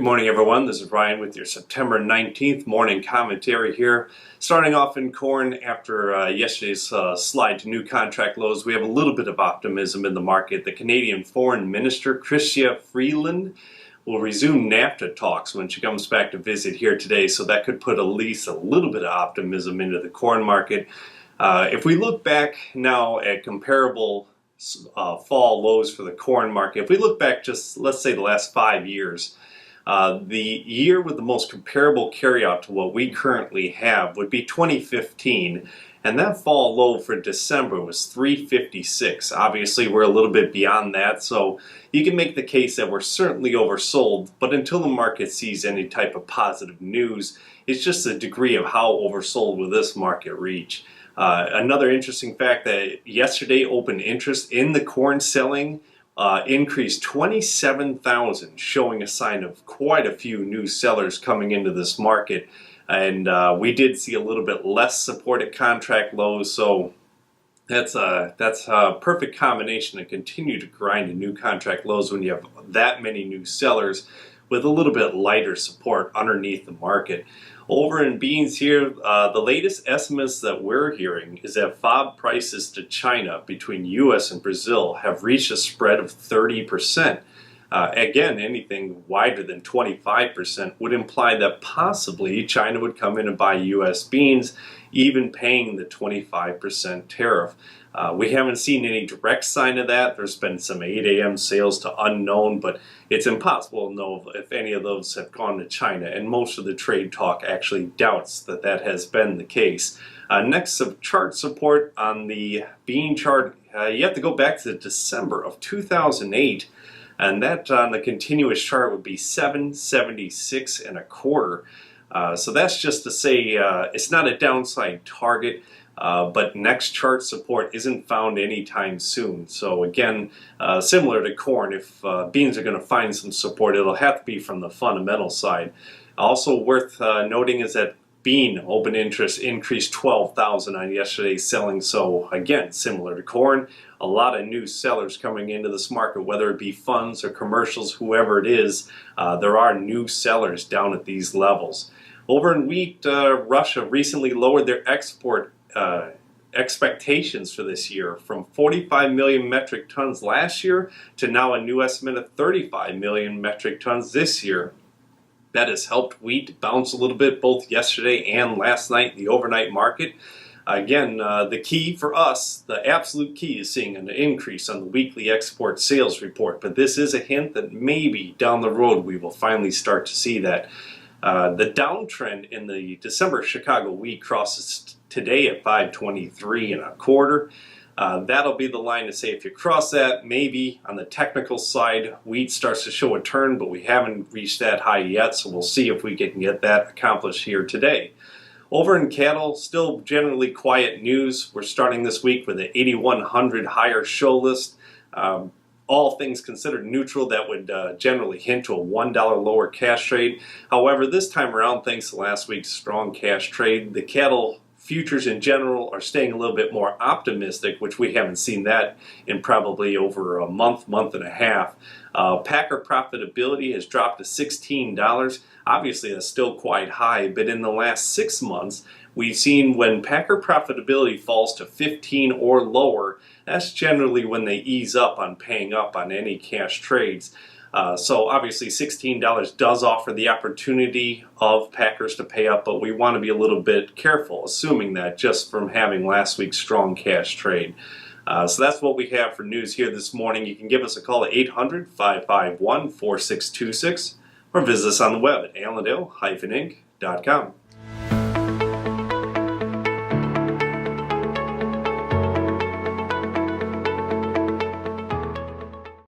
morning, everyone. This is Ryan with your September 19th morning commentary here. Starting off in corn after yesterday's slide to new contract lows, we have a little bit of optimism in the market. The Canadian Foreign Minister, Chrystia Freeland, will resume NAFTA talks when she comes back to visit here today, so that could put at least a little bit of optimism into the corn market. If we look back now at comparable fall lows for the corn market, if we look back just, let's say, the last 5 years, the year with the most comparable carryout to what we currently have would be 2015, and that fall low for December was 356. Obviously, we're a little bit beyond that, so you can make the case that we're certainly oversold, but until the market sees any type of positive news, it's just the degree of how oversold will this market reach. Another interesting fact that yesterday open interest in the corn selling increased 27,000, showing a sign of quite a few new sellers coming into this market. And we did see a little bit less support at contract lows, so that's a perfect combination to continue to grind to new contract lows when you have that many new sellers with a little bit lighter support underneath the market. Over in beans here, the latest estimates that we're hearing is that FOB prices to China between US and Brazil have reached a spread of 30%. Again, anything wider than 25% would imply that possibly China would come in and buy US beans, even paying the 25% tariff. We haven't seen any direct sign of that. There's been some 8 a.m. sales to unknown, but it's impossible to know if any of those have gone to China, and most of the trade talk actually doubts that that has been the case. Next, some chart support on the bean chart. You have to go back to December of 2008, and that on the continuous chart would be 776 1/4. So that's just to say it's not a downside target. But next chart support isn't found anytime soon. So again, similar to corn, if beans are going to find some support, it'll have to be from the fundamental side. Also worth noting is that bean open interest increased 12,000 on yesterday's selling. So again, similar to corn, a lot of new sellers coming into this market, whether it be funds or commercials, whoever it is, there are new sellers down at these levels. Over in wheat, Russia recently lowered their export expectations for this year from 45 million metric tons last year to now a new estimate of 35 million metric tons this year. That has helped wheat bounce a little bit both yesterday and last night in the overnight market. Again, the key for us, the absolute key, is seeing an increase on the weekly export sales report, but this is a hint that maybe down the road we will finally start to see that. The downtrend in the December Chicago wheat crosses today at 523 1/4. That'll be the line to say if you cross that, maybe on the technical side, wheat starts to show a turn, but we haven't reached that high yet, so we'll see if we can get that accomplished here today. Over in cattle, still generally quiet news. We're starting this week with an 8,100 higher show list. All things considered neutral, that would generally hint to a $1 lower cash trade. However, this time around, thanks to last week's strong cash trade, the cattle futures in general are staying a little bit more optimistic, which we haven't seen that in probably over a month and a half. Packer profitability has dropped to $16. Obviously, that's still quite high, but in the last 6 months, we've seen when Packer profitability falls to 15 or lower, that's generally when they ease up on paying up on any cash trades. So obviously $16 does offer the opportunity of Packers to pay up, but we want to be a little bit careful, assuming that just from having last week's strong cash trade. So that's what we have for news here this morning. You can give us a call at 800-551-4626 or visit us on the web at allendale-inc.com.